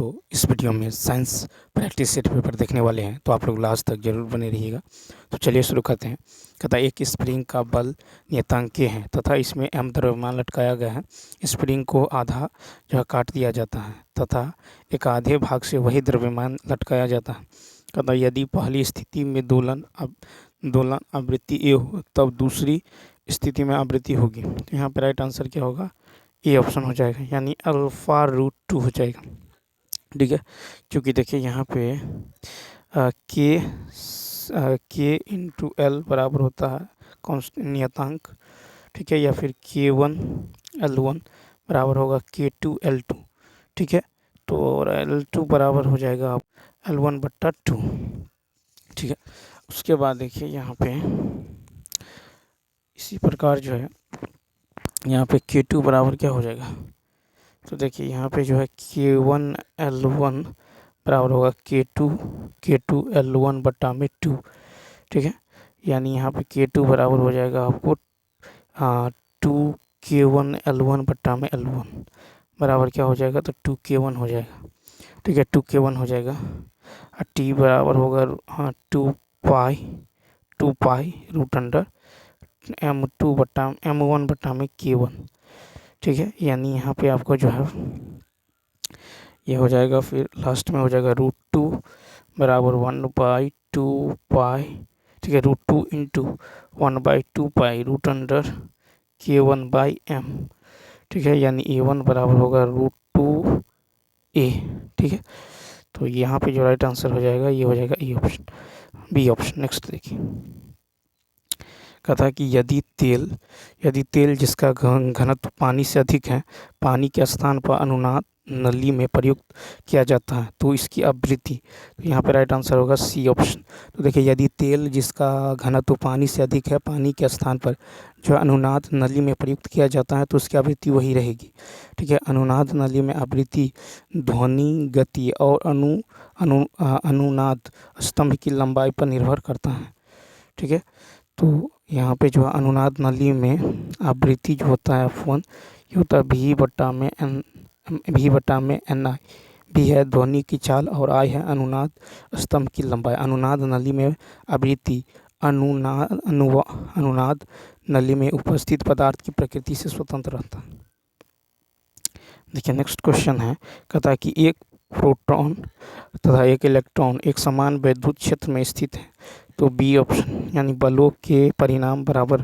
दोस्तों, इस वीडियो में साइंस प्रैक्टिस सेट पेपर देखने वाले हैं, तो आप लोग लास्ट तक जरूर बने रहिएगा। तो चलिए शुरू करते हैं। कहता है एक स्प्रिंग का बल नियतांक K है तथा इसमें m द्रव्यमान लटकाया गया है। स्प्रिंग को आधा जो है काट दिया जाता है तथा एक आधे भाग से वही द्रव्यमान लटकाया जाता है। कहता है यदि पहली स्थिति में दोलन आवृत्ति A हो तब दूसरी स्थिति में आवृत्ति होगी। तो यहाँ पर राइट आंसर क्या होगा? ए ऑप्शन हो जाएगा, यानी α√2 हो जाएगा। ठीक है, क्योंकि देखिए यहाँ पे के इंटू एल बराबर होता है कांस्टेंट नियतांक, ठीक है, या फिर K1L1 बराबर होगा K2L2। ठीक है, तो L2 बराबर हो जाएगा आप L1/2। ठीक है, उसके बाद देखिए यहाँ पे इसी प्रकार जो है यहाँ पे K2 बराबर क्या हो जाएगा? तो देखिए यहाँ पे जो है K1L1 बराबर होगा K2L1/2। ठीक है, यानी यहाँ पे K2 बराबर हो जाएगा आपको 2K1L1/L1 बराबर क्या हो जाएगा? तो 2K1 हो जाएगा। ठीक है, 2K1 हो जाएगा। और T बराबर होगा 2π√M1/K1। ठीक है, यानी यहाँ पे आपको जो है ये हो जाएगा, फिर लास्ट में हो जाएगा √2 बराबर 1/2π। ठीक है, √2 इंटू 1/2π√K1/M। ठीक है, यानी A1 बराबर होगा √2A। ठीक है, तो यहाँ पे जो राइट आंसर हो जाएगा ये हो जाएगा A option, B option. Next देखिए, कहा कि यदि तेल जिसका घनत्व पानी से अधिक है, पानी के स्थान पर अनुनाद नली में प्रयुक्त किया जाता है तो इसकी आवृत्ति, तो यहाँ पे राइट आंसर होगा सी ऑप्शन। तो देखिए यदि तेल जिसका घनत्व पानी से अधिक है, पानी के स्थान पर जो अनुनाद नली में प्रयुक्त किया जाता है तो उसकी आवृत्ति वही रहेगी। ठीक है, अनुनाद नली में आवृत्ति ध्वनि गति और अनुनाद स्तंभ की लंबाई पर निर्भर करता है। ठीक है, तो यहाँ पे जो अनुनाद नली में आवृत्ति जो होता है F1 ये होता है V/Ni। भी है ध्वनि की चाल और I है अनुनाद स्तंभ की लंबाई। अनुनाद नली में आवृत्ति अनुनाद नली में उपस्थित पदार्थ की प्रकृति से स्वतंत्र रहता है। देखिए नेक्स्ट क्वेश्चन है, कहता है कि एक प्रोटॉन तथा एक इलेक्ट्रॉन एक समान विद्युत क्षेत्र में स्थित है तो बी ऑप्शन, यानी बलों के परिणाम बराबर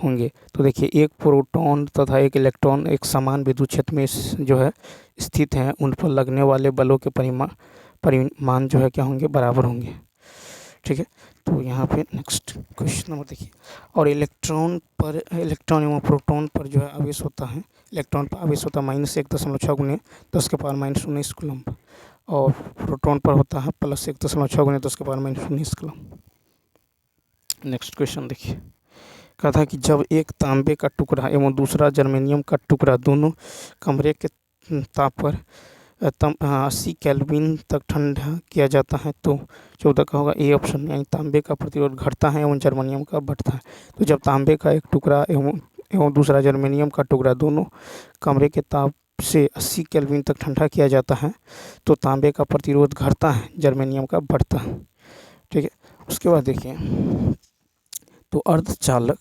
होंगे। तो देखिए एक प्रोटॉन तथा एक इलेक्ट्रॉन एक समान विद्युत क्षेत्र में जो है स्थित हैं, उन पर लगने वाले बलों के परिमाण जो है क्या होंगे? बराबर होंगे। ठीक है, तो यहाँ पे नेक्स्ट क्वेश्चन नंबर देखिए, और इलेक्ट्रॉन एवं प्रोटॉन पर जो है आवेश होता है, इलेक्ट्रॉन पर आवेश होता है -1.6 × 10⁻⁻19 कूलम्ब और प्रोटॉन पर होता है +1.6 × 10⁻⁻19 कूलम्ब। नेक्स्ट क्वेश्चन देखिए, कहा था कि जब एक तांबे का टुकड़ा एवं दूसरा जर्मेनियम का टुकड़ा दोनों कमरे के ताप पर 80 केल्विन तक ठंडा किया जाता है तो 14 का होगा ए ऑप्शन, यानी तांबे का प्रतिरोध घटता है एवं जर्मेनियम का बढ़ता है। तो जब तांबे का एक टुकड़ा एवं दूसरा जर्मेनियम का टुकड़ा दोनों कमरे के ताप से 80 केल्विन तक ठंडा किया जाता है तो तांबे का प्रतिरोध घटता है, जर्मेनियम का बढ़ता है। ठीक है, उसके बाद देखिए, तो अर्धचालक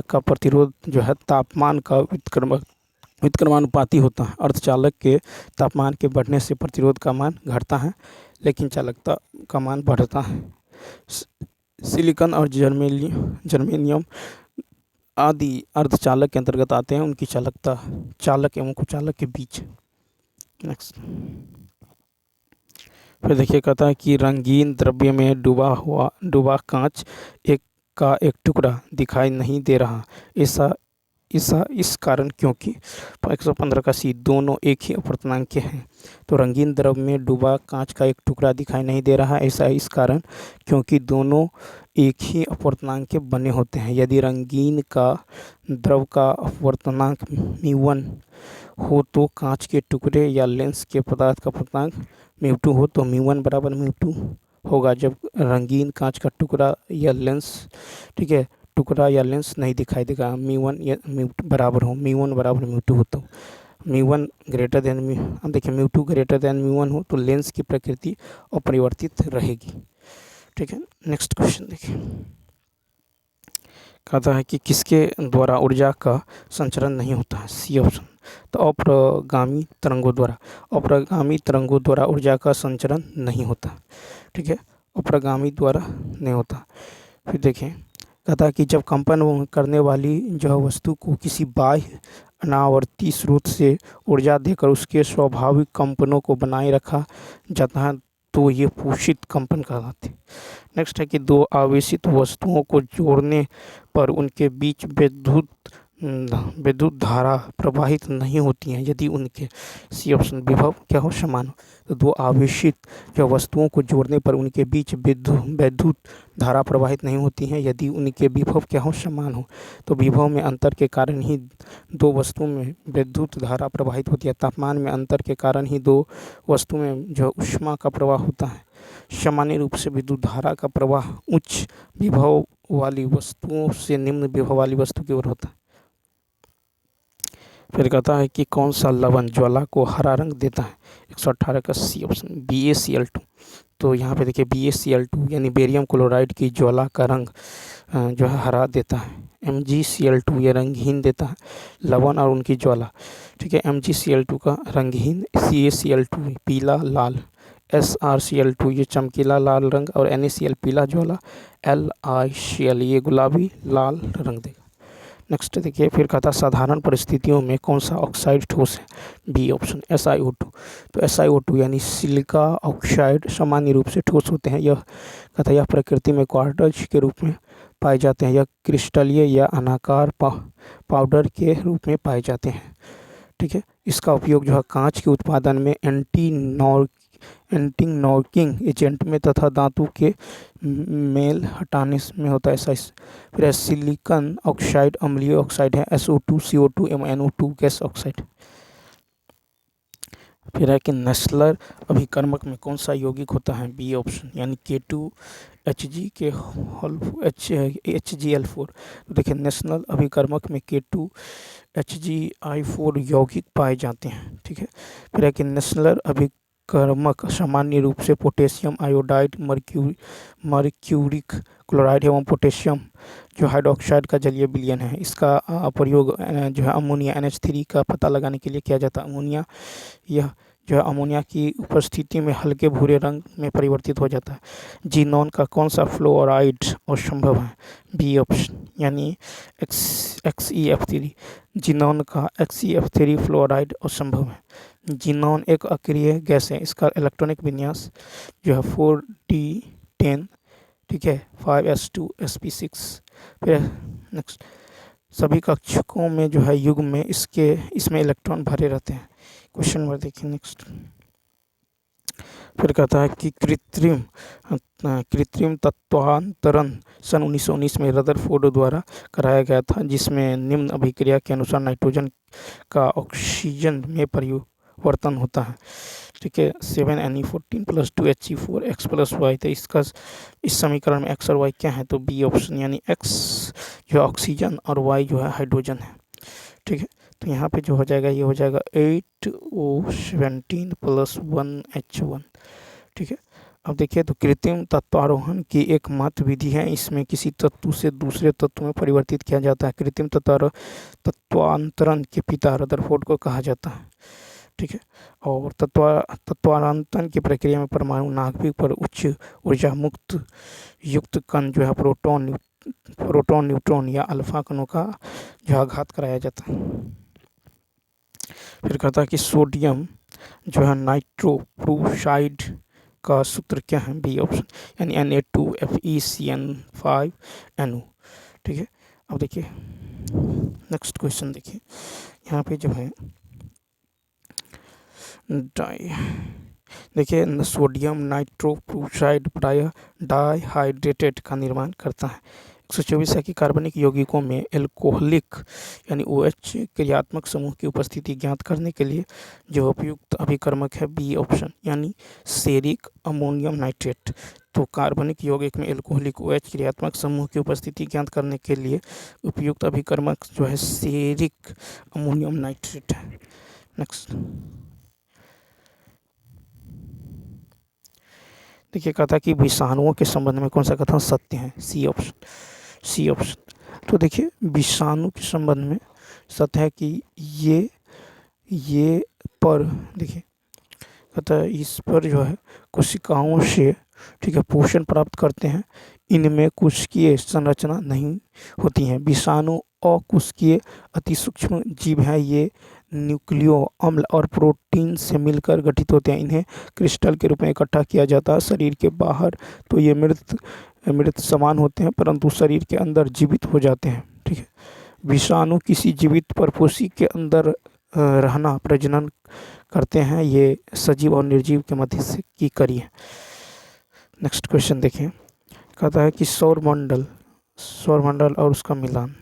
का प्रतिरोध जो है तापमान का व्युत्क्रमानुपाती होता है। अर्धचालक के तापमान के बढ़ने से प्रतिरोध का मान घटता है लेकिन चालकता का मान बढ़ता है। सिलिकॉन और जर्मेनियम आदि अर्धचालक के अंतर्गत आते हैं, उनकी चालकता चालक एवं कुचालक के बीच। नेक्स्ट फिर देखिए, कहता है कि रंगीन द्रव्य में डूबा कांच का एक टुकड़ा दिखाई नहीं दे रहा, इस कारण क्योंकि 115 का सी दोनों एक ही अपर्तनांक के हैं। तो रंगीन द्रव्य में डूबा कांच का एक टुकड़ा दिखाई नहीं दे रहा, ऐसा इस कारण क्योंकि दोनों एक ही अपर्तनांक के बने होते हैं। यदि रंगीन का द्रव का अपर्तनांक μ1 हो तो कांच के टुकड़े या लेंस के पदार्थ का अपर्तनांक μ2 हो तो μ1 बराबर μ2 होगा। जब रंगीन कांच का टुकड़ा या लेंस, ठीक है, टुकड़ा या लेंस नहीं दिखाई देगा, μ1 या μ2 बराबर हो, μ1 बराबर μ2 हो तो μ1 ग्रेटर देन अब देखिए μ2 ग्रेटर देन μ1 हो तो लेंस की प्रकृति अपरिवर्तित रहेगी। ठीक है, नेक्स्ट क्वेश्चन देखिए, कहता है कि किसके द्वारा ऊर्जा का संचरण नहीं होता है, सी ऑप्शन, तो अप्रगामी तरंगों द्वारा, अप्रगामी तरंगों द्वारा ऊर्जा का संचरण नहीं होता। ठीक है, अप्रगामी द्वारा नहीं होता। फिर देखें, कहता है कि जब कंपन करने वाली जो वस्तु को किसी बाह्य अनावर्ती स्रोत से ऊर्जा देकर उसके स्वाभाविक कंपनों को बनाए रखा जाता है तो ये पोषित कंपन कहलाते हैं। नेक्स्ट है कि दो आवेशित वस्तुओं को जोड़ने पर उनके बीच विद्युत धारा प्रवाहित नहीं होती हैं यदि उनके, सी ऑप्शन, विभव क्या हो, समान हो। तो दो आवेशित जो वस्तुओं को जोड़ने पर उनके बीच विद्युत धारा प्रवाहित नहीं होती हैं यदि उनके विभव क्या हो, समान हो। तो विभव में अंतर के कारण ही दो वस्तुओं में विद्युत धारा प्रवाहित होती है। तापमान में अंतर के कारण ही दो वस्तुओं में जो ऊष्मा का प्रवाह होता है। सामान्य रूप से विद्युत धारा का प्रवाह उच्च विभव वाली वस्तुओं से निम्न विभव वाली वस्तु की ओर होता है। फिर कहता है कि कौन सा लवण ज्वाला को हरा रंग देता है, 118 का सी ऑप्शन, BaCl2। तो यहाँ पे देखिए BaCl2 यानी बेरियम क्लोराइड की ज्वाला का रंग जो है हरा देता है। MgCl2 ये रंगहीन देता है लवण और उनकी ज्वाला। ठीक है, MgCl2 का रंगहीन, CaCl2 पीला लाल, SrCl2 ये चमकीला लाल रंग और NaCl पीला ज्वाला, LiCl ये गुलाबी लाल रंग देगा। नेक्स्ट देखिए, फिर कहता साधारण परिस्थितियों में कौन सा ऑक्साइड ठोस है, बी ऑप्शन, SiO2। तो SiO2 यानी सिलिका ऑक्साइड सामान्य रूप से ठोस होते हैं। यह कहता यह प्रकृति में क्वार्टज के रूप में पाए जाते हैं। यह क्रिस्टलीय या अनाकार पाउडर के रूप में पाए जाते हैं। ठीक है, इसका उपयोग जो है कांच के उत्पादन में, एंटी नॉकिंग एजेंट में तथा धातु के मेल हटाने में होता है। ऐसा फिर सिलिकॉन ऑक्साइड अम्लीय ऑक्साइड है, SO2 CO2 एवं NO2 गैस ऑक्साइड। फिर है कि नेस्लर अभिकर्मक में कौन सा यौगिक होता है, बी ऑप्शन, यानी K2Hg के HgL4। तो देखिए नेशनल अभिकर्मक में K2HgI4 यौगिक पाए जाते हैं। ठीक है, फिर है कि नेशनल अभिकर्मक सामान्य रूप से पोटेशियम आयोडाइड, मर्क्यूरिक क्लोराइड एवं पोटेशियम जो हाइड्रोक्साइड का जलीय विलयन है, इसका प्रयोग जो है अमोनिया NH3 का पता लगाने के लिए किया जाता है। अमोनिया यह जो है अमोनिया की उपस्थिति में हल्के भूरे रंग में परिवर्तित हो जाता है। जीनोन का कौन सा फ्लोराइड असंभव है, बी ऑप्शन, यानी XeF3। जीनोन का XeF3 फ्लोराइड असंभव है। जीनोन एक अक्रिय गैस है, इसका इलेक्ट्रॉनिक विन्यास जो है 4d10, ठीक है, 5s2sp6। फिर नेक्स्ट, सभी कक्षकों में जो है युग्म में इसमें इलेक्ट्रॉन भरे रहते हैं। क्वेश्चन नंबर देखिए नेक्स्ट। फिर कहता है कि कृत्रिम तत्वांतरण सन 1919 में रदरफोर्ड द्वारा कराया गया था, जिसमें निम्न अभिक्रिया के अनुसार नाइट्रोजन का ऑक्सीजन में परिवर्तन होता है। ठीक है, 7Ne14 + 2He4 x + y। तो इसका इस समीकरण में x और y क्या है, तो बी ऑप्शन, यानी x जो ऑक्सीजन और y जो है हाइड्रोजन है। ठीक है, तो यहाँ पे जो हो जाएगा ये हो जाएगा 8O17 + 1H1। ठीक है, अब देखिए, तो कृत्रिम तत्वारोहण की एक मात्र विधि है, इसमें किसी तत्व से दूसरे तत्व में परिवर्तित किया जाता है। कृत्रिम तत्वांतरण के पिता रदरफोर्ड को कहा जाता है। ठीक है, और तत्वांतरण की प्रक्रिया में परमाणु नाभिक पर उच्च ऊर्जा युक्त कण जो है प्रोटॉन, न्यूट्रॉन या अल्फा कणों का जो आघात कराया जाता है। फिर कहता है कि सोडियम जो है नाइट्रोफ्लूराइड का सूत्र क्या है, बी ऑप्शन, यानी Na2FeCN5NO। ठीक है, अब देखिए नेक्स्ट क्वेश्चन देखिए, यहाँ पे जो है देखिए सोडियम नाइट्रोफ्लूराइड प्रायः डाइहाइड्रेटेड का निर्माण करता है। 124 है कि कार्बनिक यौगिकों में एल्कोहलिक यानी OH क्रियात्मक समूह की उपस्थिति ज्ञात करने के लिए जो उपयुक्त अभिकर्मक है, बी ऑप्शन, यानी सेरिक अमोनियम नाइट्रेट। तो कार्बनिक यौगिक में एल्कोहलिक OH क्रियात्मक समूह की उपस्थिति ज्ञात करने के लिए उपयुक्त अभिकर्मक जो है सेरिक अमोनियम नाइट्रेट है। नेक्स्ट देखिए, कथा कि विषाणुओं के संबंध में कौन सा कथन सत्य है? C option, C option. तो देखिए, विषाणु के संबंध में सत्य है कि ये पर देखिए, अतः इस पर जो है कोशिकाओं से, ठीक है, पोषण प्राप्त करते हैं। इनमें कोशिकीय संरचना नहीं होती है। विषाणु अकोशिकीय अति सूक्ष्म जीव हैं। ये न्यूक्लियो अम्ल और प्रोटीन से मिलकर गठित होते हैं। इन्हें क्रिस्टल के रूप में इकट्ठा किया जाता है। शरीर के बाहर तो ये मृत समान होते हैं, परंतु शरीर के अंदर जीवित हो जाते हैं, ठीक है। विषाणु किसी जीवित परपोषी के अंदर रहना प्रजनन करते हैं। ये सजीव और निर्जीव के मध्य से की कड़ी है। नेक्स्ट क्वेश्चन देखिए, कहता है कि सौरमंडल और उसका मिलान।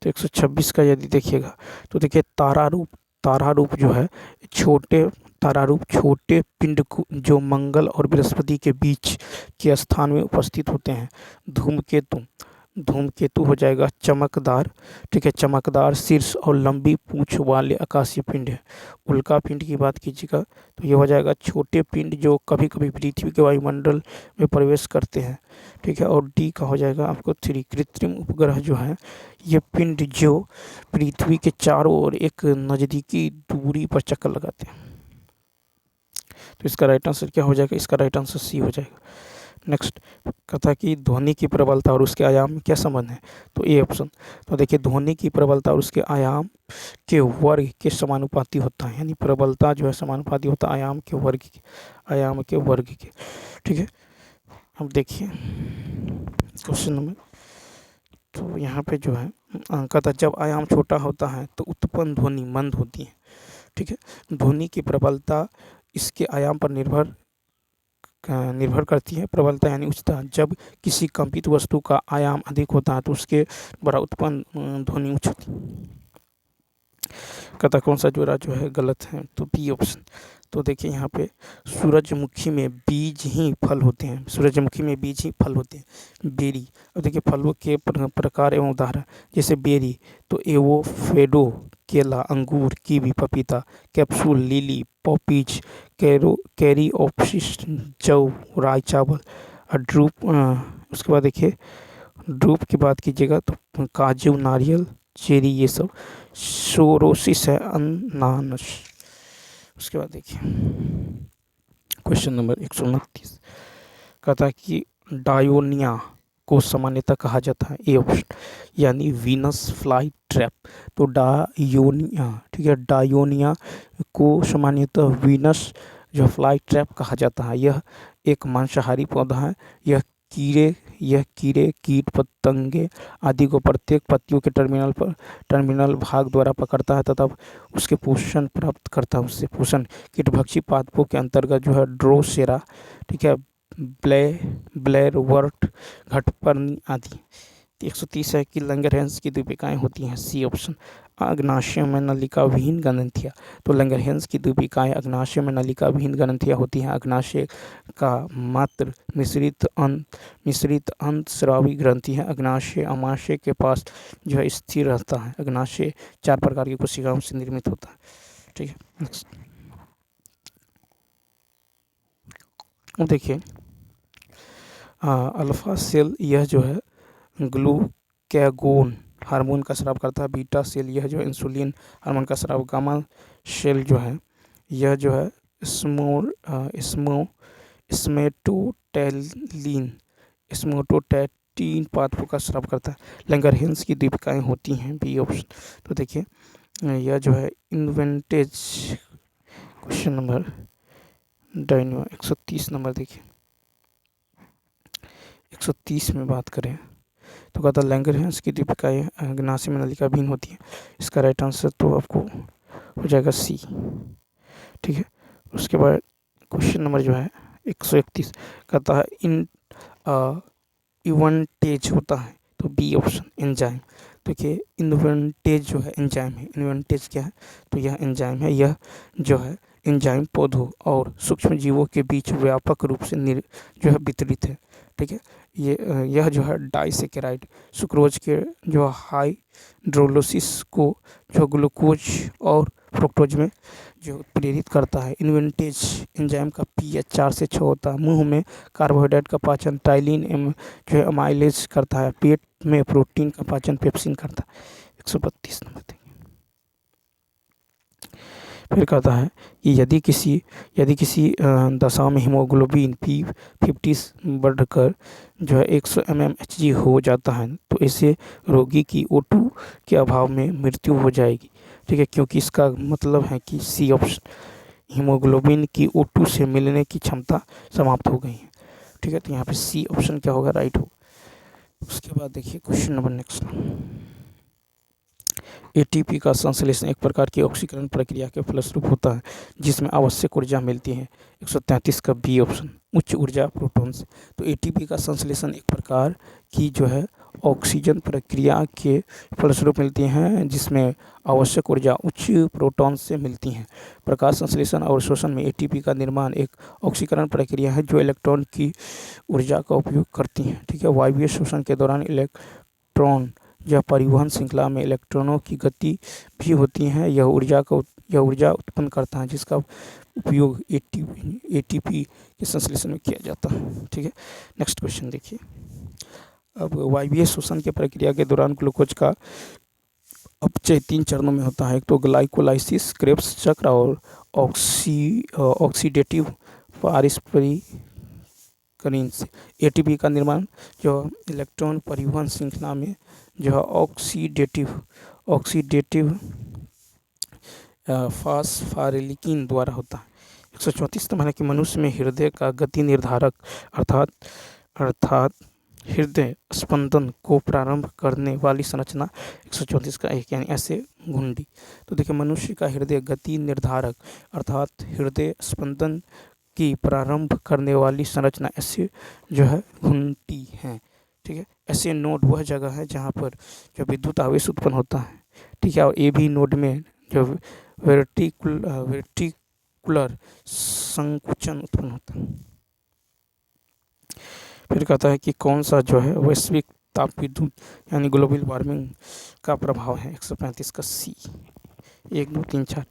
तो 126 का यदि देखिएगा तो देखिए, तारा रूप जो है छोटे पिंड जो मंगल और बृहस्पति के बीच के स्थान में उपस्थित होते हैं। धूमकेतु हो जाएगा चमकदार, ठीक है, चमकदार शीर्ष और लंबी पूंछ वाले आकाशीय पिंड है। उल्का पिंड की बात कीजिएगा तो ये हो जाएगा छोटे पिंड जो कभी कभी पृथ्वी के वायुमंडल में प्रवेश करते हैं, ठीक है। और डी का हो जाएगा आपको 3, कृत्रिम उपग्रह जो है ये पिंड जो पृथ्वी के चारों ओर एक नज़दीकी दूरी पर चक्कर लगाते हैं। तो इसका राइट आंसर क्या हो जाएगा? इसका राइट आंसर सी हो जाएगा। नेक्स्ट, कथा की ध्वनि की प्रबलता और उसके आयाम में क्या संबंध है? तो ए ऑप्शन। तो देखिए, ध्वनि की प्रबलता और उसके आयाम के वर्ग के समानुपाती होता है। यानी प्रबलता जो है समानुपाती होता है आयाम के वर्ग के, ठीक है। अब देखिए क्वेश्चन नंबर, तो यहाँ पे जो है कहता जब आयाम छोटा होता है तो उत्पन्न ध्वनि मंद होती है, ठीक है। ध्वनि की प्रबलता इसके आयाम पर निर्भर करती है। प्रबलता यानी उच्चता, जब किसी कंपित वस्तु का आयाम अधिक होता है तो उसके द्वारा उत्पन्न ध्वनि उच्च होती है। कहता कौन सा जोड़ा जो है गलत है? तो बी ऑप्शन। तो देखिए, यहाँ पे सूरजमुखी में बीज ही फल होते हैं। बेरी। अब देखिए, फलों के प्रकार एवं उदाहरण, जैसे बेरी तो एवोफेडो केला, अंगूर, कीवी, पपीता, कैप्सूल, लिली, पॉपीज, कैरीओप्सिस, जौ, राई चावल, ड्रूप। उसके बाद देखिए, ड्रूप की बात कीजिएगा तो काजू, नारियल, चेरी, ये सब। सोरोसिस है अनानास। उसके बाद देखिए क्वेश्चन नंबर 129, कहता है कि डायोनिया को सामान्यतः कहा जाता है। ए ऑप्शन, यानी वीनस फ्लाई ट्रैप। तो डायोनिया, ठीक है, डायोनिया को सामान्यतः वीनस जो फ्लाई ट्रैप कहा जाता है। यह एक मांसाहारी पौधा है। यह कीड़े, कीट, पतंगे आदि को प्रत्येक पत्तियों के टर्मिनल भाग द्वारा पकड़ता है तथा उसके पोषण प्राप्त करता है। उससे पोषण कीटभक्षी पादपों के अंतर्गत जो है ड्रोसेरा, ठीक है, ब्लेयरवर्ट, घटपर्णी आदि। 130 है कि लंगरहंस की दीपिकाएँ होती हैं। सी ऑप्शन, अग्नाशय में नलिका विहीन ग्रंथियाँ। तो लंगरहंस की दीपिकाएँ अग्नाशय में नलिका विहीन ग्रंथियाँ होती हैं। अग्नाशय का मात्र मिश्रित अंतस्रावी ग्रंथि है। अग्नाशय अमाशय के पास जो है स्थिर रहता है। अग्नाशय 4 प्रकार की कोशिकाओं से निर्मित होता है, ठीक है। नेक्स्ट देखिए, अल्फा सेल यह जो है ग्लूकैगोन हार्मोन का स्राव करता है। बीटा सेल यह जो इंसुलिन हार्मोन का स्राव। गामा सेल जो है यह जो है स्मेटोटैटिन पाथवे का स्राव करता है। लंगरहंस की दीपिकाएँ होती हैं। B option. तो देखिए, यह जो है इन्वेंटेज, क्वेश्चन नंबर 130 नंबर देखिए, 130 में बात करें तो कहता लंगरहंस की दीपिकाएँ अग्नाशय में नलिका विहीन होती है। इसका राइट आंसर तो आपको हो जाएगा सी, ठीक है। उसके बाद क्वेश्चन नंबर जो है 131 कहता है इन्वेंटेज होता है। तो बी ऑप्शन, एंजाइम। देखिए, इन्वेंटेज जो है एंजाइम है। इन्वेंटेज क्या है? तो यह एंजाइम है। यह जो है एंजाइम पौधों और सूक्ष्म जीवों के बीच व्यापक रूप से जो है वितरित है, ठीक है। यह जो है डाइसेकेराइड सुक्रोज के जो हाइड्रोलिसिस को जो ग्लूकोज और फ्रुक्टोज में जो प्रेरित करता है। इन्वेंटेज एंजाइम का pH 4 से 6 होता है। मुंह में कार्बोहाइड्रेट का पाचन टाइलिन जो है अमाइलेज करता है। पेट में प्रोटीन का पाचन पेप्सिन करता है। 132 नंबर देंगे। फिर कहता है कि यदि किसी दशा में हीमोग्लोबिन P50 बढ़कर जो है 100 mmHg हो जाता है तो ऐसे रोगी की O2 के अभाव में मृत्यु हो जाएगी। ठीक है, क्योंकि इसका मतलब है कि सी ऑप्शन हीमोग्लोबिन की O2 से मिलने की क्षमता समाप्त हो गई है। ठीक है, तो यहाँ पे सी ऑप्शन क्या होगा, राइट हो। उसके बाद देखिए क्वेश्चन नंबर नेक्स्ट। एटीपी का संश्लेषण एक प्रकार की ऑक्सीकरण प्रक्रिया के फलस्वरूप होता है जिसमें आवश्यक ऊर्जा मिलती है। 133 का बी ऑप्शन उच्च ऊर्जा प्रोटॉन से। तो एटीपी का संश्लेषण एक प्रकार की जो है ऑक्सीजन प्रक्रिया के फलस्वरूप मिलती हैं जिसमें आवश्यक ऊर्जा उच्च प्रोटॉन से मिलती है। प्रकाश संश्लेषण और शोषण में एटीपी का निर्माण एक ऑक्सीकरण प्रक्रिया है जो इलेक्ट्रॉन की ऊर्जा का उपयोग करती है। ठीक है, वायवीय शोषण के दौरान इलेक्ट्रॉन यह परिवहन श्रृंखला में इलेक्ट्रॉनों की गति भी होती है। यह ऊर्जा उत्पन्न करता है जिसका उपयोग एटीपी के संश्लेषण में किया जाता है। ठीक है, नेक्स्ट क्वेश्चन देखिए। अब वायवीय शोषण की प्रक्रिया के दौरान ग्लूकोज का अपचय 3 चरणों में होता है। एक तो ग्लाइकोलाइसिस, क्रेब्स चक्र और ऑक्सीडेटिव पारस्परिकरण से एटीपी का निर्माण जो इलेक्ट्रॉन परिवहन श्रृंखला में जो है ऑक्सीडेटिव फास्फारिलीकिन द्वारा होता है। 134 नंबर है कि मनुष्य में हृदय का गति निर्धारक अर्थात हृदय स्पंदन को प्रारंभ करने वाली संरचना 134 का एक यानी ऐसे घुंडी। तो देखिए मनुष्य का हृदय गति निर्धारक अर्थात हृदय स्पंदन की प्रारंभ करने वाली संरचना ऐसे जो है घुंडी है। ठीक है, ऐसे नोड वह जगह है जहाँ पर जो विद्युत आवेश उत्पन्न होता है। ठीक है, और ए बी नोड में जो वर्टिकुलर संकुचन उत्पन्न होता है। फिर कहता है कि कौन सा जो है वैश्विक ताप विद्युत यानी ग्लोबल वार्मिंग का प्रभाव है। 135 का सी 1 2 3 4।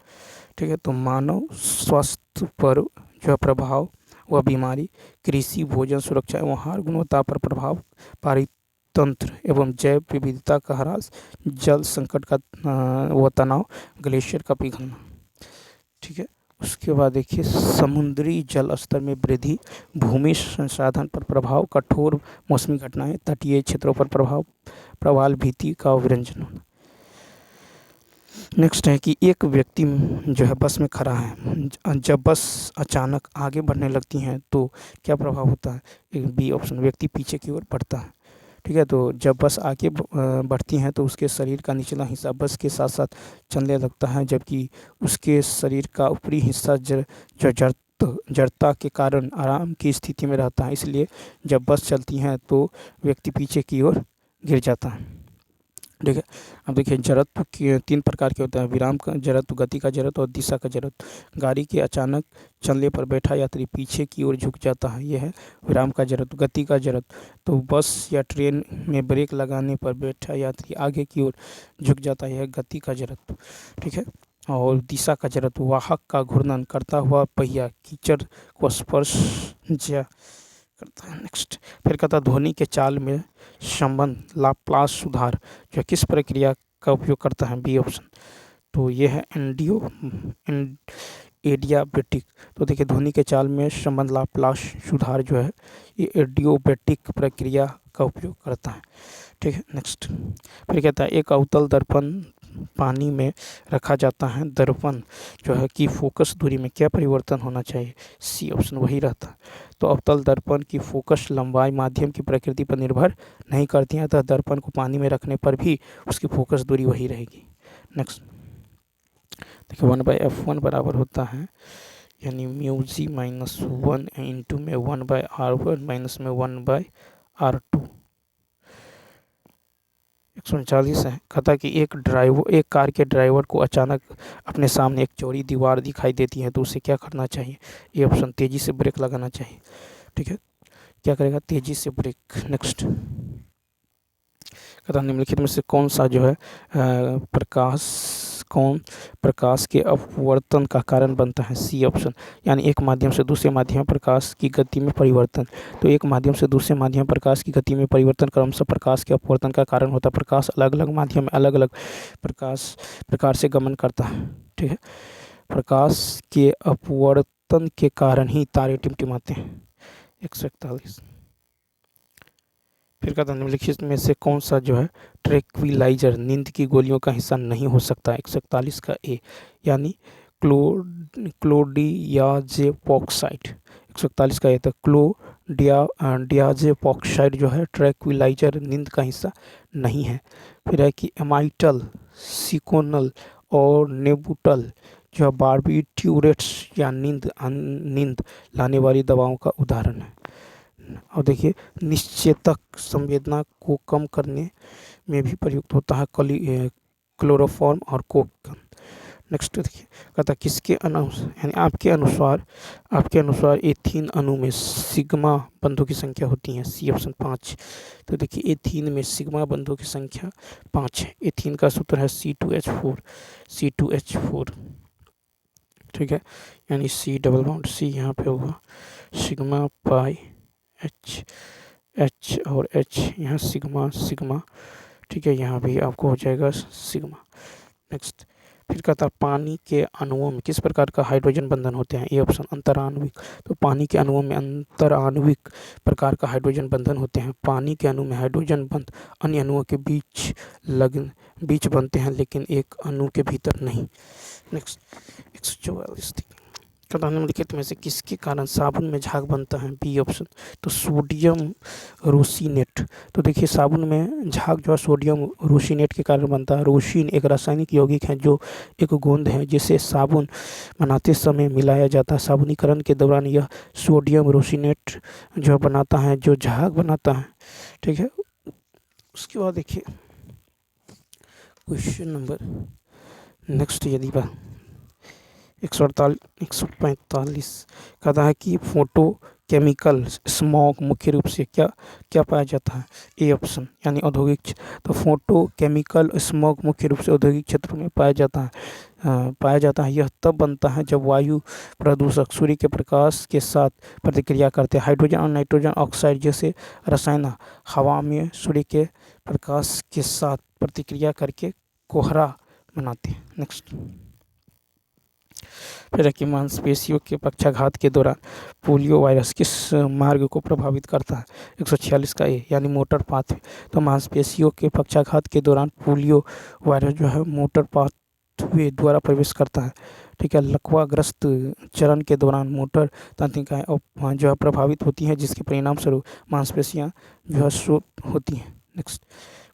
ठीक है, तो मानव स्वास्थ्य पर जो प्रभाव वह बीमारी, कृषि, भोजन सुरक्षा एवं आहार गुणवत्ता पर प्रभाव, पारितंत्र एवं जैव विविधता का ह्रास, जल संकट का वह तनाव, ग्लेशियर का पिघलना। ठीक है, उसके बाद देखिए समुद्री जल स्तर में वृद्धि, भूमि संसाधन पर प्रभाव, कठोर मौसमी घटनाएं, तटीय क्षेत्रों पर प्रवाल भीति का विरंजन होना। नेक्स्ट है कि एक व्यक्ति जो है बस में खड़ा है, जब बस अचानक आगे बढ़ने लगती है तो क्या प्रभाव होता है। एक बी ऑप्शन व्यक्ति पीछे की ओर बढ़ता है। ठीक है, तो जब बस आगे बढ़ती हैं तो उसके शरीर का निचला हिस्सा बस के साथ साथ चलने लगता है जबकि उसके शरीर का ऊपरी हिस्सा जड़ता के कारण आराम की स्थिति में रहता है। इसलिए जब बस चलती हैं तो व्यक्ति पीछे की ओर गिर जाता है। ठीक है, अब देखिए जड़त्व के 3 प्रकार के होते हैं, विराम का जड़त्व, गति का जड़त्व और दिशा का जड़त्व। गाड़ी के अचानक चलने पर बैठा यात्री पीछे की ओर झुक जाता है, यह है विराम का जड़त्व। गति का जड़त्व, तो बस या ट्रेन में ब्रेक लगाने पर बैठा यात्री आगे की ओर झुक जाता है, यह गति का जड़त्व। ठीक है, और दिशा का जड़त्व, वाहक का घूर्णन करता हुआ पहिया कीचड़ को स्पर्श करता है। नेक्स्ट, फिर कहता ध्वनि के चाल में संबंध लाप्लास सुधार जो किस प्रक्रिया का उपयोग करता है। बी ऑप्शन, तो ये है एडियाबेटिक। तो देखिए ध्वनि के चाल में संबंध लाप्लास सुधार जो है ये एडियोबेटिक प्रक्रिया का उपयोग करता है। ठीक है, नेक्स्ट, फिर कहता है एक अवतल दर्पण पानी में रखा जाता है, दर्पण जो है कि फोकस दूरी में क्या परिवर्तन होना चाहिए। सी ऑप्शन वही रहता है। तो अवतल दर्पण की फोकस लंबाई माध्यम की प्रकृति पर निर्भर नहीं करती है, अतः दर्पण को पानी में रखने पर भी उसकी फोकस दूरी वही रहेगी। नेक्स्ट देखिए 1/f1 बराबर होता है यानी μg - 1 इंटू में 1/r1 माइनस में 1/r2। 139 है, कहता कि एक कार के ड्राइवर को अचानक अपने सामने एक चौड़ी दीवार दिखाई देती है तो उसे क्या करना चाहिए। ये ऑप्शन तेज़ी से ब्रेक लगाना चाहिए। ठीक है, क्या करेगा, तेजी से ब्रेक। नेक्स्ट, कहता निम्नलिखित में से कौन सा जो है प्रकाश के अपवर्तन का कारण बनता है, सी ऑप्शन। यानी एक माध्यम से दूसरे माध्यम में प्रकाश की गति में परिवर्तन। तो एक माध्यम से दूसरे माध्यम में प्रकाश की गति में परिवर्तन क्रमशः प्रकाश के अपवर्तन का कारण होता है। प्रकाश अलग अलग माध्यम में अलग अलग प्रकार से गमन करता है, ठीक है। प्रकाश के अपवर्तन के कारण ही तारे टिमटिमाते हैं। 141। फिर कहता है निम्नलिखित में से कौन सा जो है ट्रैंक्विलाइजर नींद की गोलियों का हिस्सा नहीं हो सकता। 141 का ए, यानी क्लोडियाजेपॉक्साइड। 141 का ए था डियाजेपॉक्साइड जो है ट्रैंक्विलाइजर नींद का हिस्सा नहीं है। फिर है कि एमाइटल, सिकोनल और नेबुटल जो है बार्बिट्यूरेट्स या नींद लाने वाली दवाओं का उदाहरण है। और देखिए निश्चेतक संवेदना को कम करने में भी प्रयुक्त होता है क्लोरोफॉर्म और कोक। नेक्स्ट देखिए, कहता किसके यानी आपके अनुसार एथीन अणु में सिग्मा बंधों की संख्या होती है, सी ऑप्शन 5। तो देखिए एथीन में सिग्मा बंधों की संख्या 5 है। एथीन का सूत्र है C2H4, ठीक है। यानी C डबल बॉन्ड C यहाँ पे होगा, सिग्मा पाई H और H यहाँ सिग्मा, ठीक है। यहाँ भी आपको हो जाएगा सिग्मा। नेक्स्ट, फिर कहता पानी के अणुओं में किस प्रकार का हाइड्रोजन बंधन होते हैं, ए ऑप्शन अंतराण्विक। तो पानी के अणुओं में अंतराण्विक प्रकार का हाइड्रोजन बंधन होते हैं। पानी के अणु में हाइड्रोजन बंध अन्य अणुओं के बीच बनते हैं, लेकिन एक अणु के भीतर नहीं। नेक्स्ट, 144। कहता निम्नलिखित में से किसके कारण साबुन में झाग बनता है, बी ऑप्शन। तो सोडियम रोसिनेट। तो देखिए साबुन में झाग जो है सोडियम रोसिनेट के कारण बनता है। रोसिन एक रासायनिक यौगिक है जो एक गोंद है जिसे साबुन बनाते समय मिलाया जाता है। साबुनीकरण के दौरान यह सोडियम रोसिनेट जो बनाता है, जो झाग बनाता है, ठीक है। उसके बाद देखिए क्वेश्चन नंबर नेक्स्ट, यदि 145 कहता है कि फोटो केमिकल स्मॉग मुख्य रूप से क्या पाया जाता है, ए ऑप्शन। यानी औद्योगिक। तो फोटो केमिकल स्मॉग मुख्य रूप से औद्योगिक क्षेत्रों में पाया जाता है। यह तब बनता है जब वायु प्रदूषक सूर्य के प्रकाश के साथ प्रतिक्रिया करते हैं। हाइड्रोजन और नाइट्रोजन ऑक्साइड जैसे रसायन हवा में सूर्य के प्रकाश के साथ प्रतिक्रिया करके कोहरा बनाते हैं। नेक्स्ट, फिर कि मांसपेशियों के पक्षाघात के दौरान पोलियो वायरस किस मार्ग को प्रभावित करता है, 146 का ए, यानी मोटर पाथवे। तो मांसपेशियों के पक्षाघात के दौरान पोलियो वायरस जो है मोटर पाथवे द्वारा प्रवेश करता है, ठीक है। लकवाग्रस्त चरण के दौरान मोटर तंत्रिकाएं जो है प्रभावित होती हैं, जिसके परिणाम स्वरूप मांसपेशियां जो है शॉर्ट होती हैं। नेक्स्ट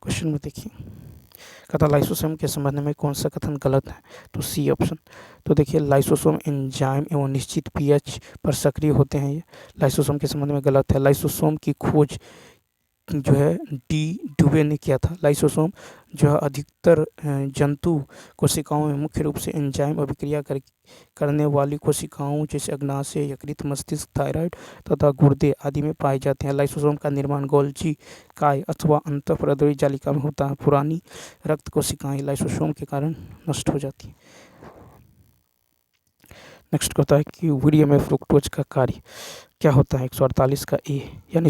क्वेश्चन में देखिए, कहता लाइसोसोम के संबंध में कौन सा कथन गलत है, तो सी ऑप्शन। तो देखिए लाइसोसोम एंजाइम एवं निश्चित पीएच पर सक्रिय होते हैं, ये लाइसोसोम के संबंध में गलत है। लाइसोसोम की खोज जो है डी डुबे ने किया था। लाइसोसोम जो है अधिकतर जंतु कोशिकाओं में मुख्य रूप से एंजाइम अभिक्रिया करने वाली कोशिकाओं जैसे अग्नाशय, यकृत, मस्तिष्क, थायराइड तथा गुर्दे आदि में पाए जाते हैं। लाइसोसोम का निर्माण गोल्जी काय अथवा अंतःपरद्रवी जालिका में होता है। पुरानी रक्त कोशिकाएं लाइसोसोम के कारण नष्ट हो जाती हैं। नेक्स्ट कहता है कि वीर्य में फ्रुक्टोज का कार्य क्या होता है, 148 का ए, यानी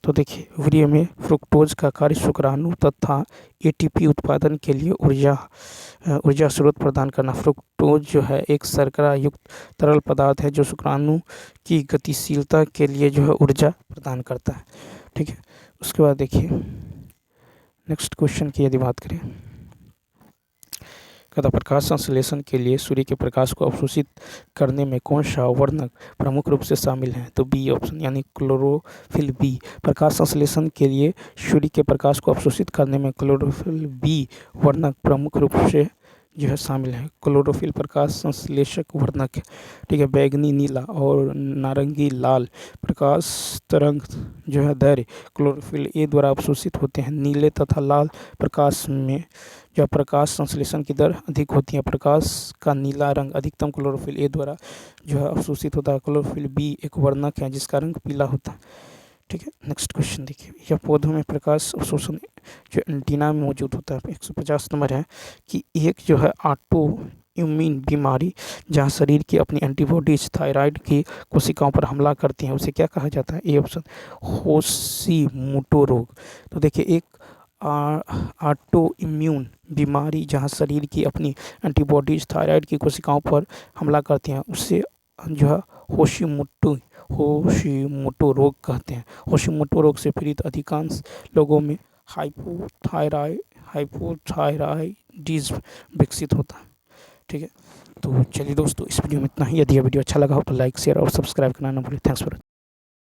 तो देखिए वीर्य में फ्रुक्टोज का कार्य शुक्राणु तथा एटीपी उत्पादन के लिए ऊर्जा स्रोत प्रदान करना। फ्रुक्टोज जो है एक शर्करा युक्त तरल पदार्थ है जो शुक्राणु की गतिशीलता के लिए जो है ऊर्जा प्रदान करता है, ठीक है। उसके बाद देखिए नेक्स्ट क्वेश्चन की यदि बात करें, कहता प्रकाश संश्लेषण के लिए सूर्य के प्रकाश को अवशोषित करने में कौन सा वर्णक प्रमुख रूप से शामिल है, तो बी ऑप्शन, यानी क्लोरोफिल बी। प्रकाश संश्लेषण के लिए सूर्य के प्रकाश को अवशोषित करने में क्लोरोफिल बी वर्णक प्रमुख रूप से जो है शामिल है। क्लोरोफिल प्रकाश संश्लेषक वर्णक है, ठीक है। बैगनी नीला और नारंगी लाल प्रकाश तरंग जो है दैर्घ्य क्लोरोफिल ए द्वारा अवशोषित होते हैं। नीले तथा लाल प्रकाश में जो प्रकाश संश्लेषण की दर अधिक होती है। प्रकाश का नीला रंग अधिकतम क्लोरोफिल ए द्वारा जो है अवशोषित होता है। क्लोरोफिल बी एक वर्णक है जिसका रंग पीला होता है, ठीक है। नेक्स्ट क्वेश्चन देखिए, यह पौधों में प्रकाश अवशोषण जो एंटीना में मौजूद होता है। 150 नंबर है कि एक जो है ऑटो इम्यून बीमारी जहाँ शरीर की अपनी एंटीबॉडीज थायराइड की कोशिकाओं पर हमला करती हैं, उसे क्या कहा जाता है? ए ऑप्शन होशिमोटो रोग। तो देखिए, एक ऑटो इम्यून बीमारी जहाँ शरीर की अपनी एंटीबॉडीज थायराइड की कोशिकाओं पर हमला करती हैं, उससे जो है होशिमोटो रोग कहते हैं। होशिमोटो रोग से पीड़ित अधिकांश लोगों में हाइपोथायराइडिज्म विकसित होता है। ठीक है, तो चलिए दोस्तों, इस वीडियो में इतना ही। यदि यह वीडियो अच्छा लगा हो तो लाइक, शेयर और सब्सक्राइब करना ना भूलें। Thanks for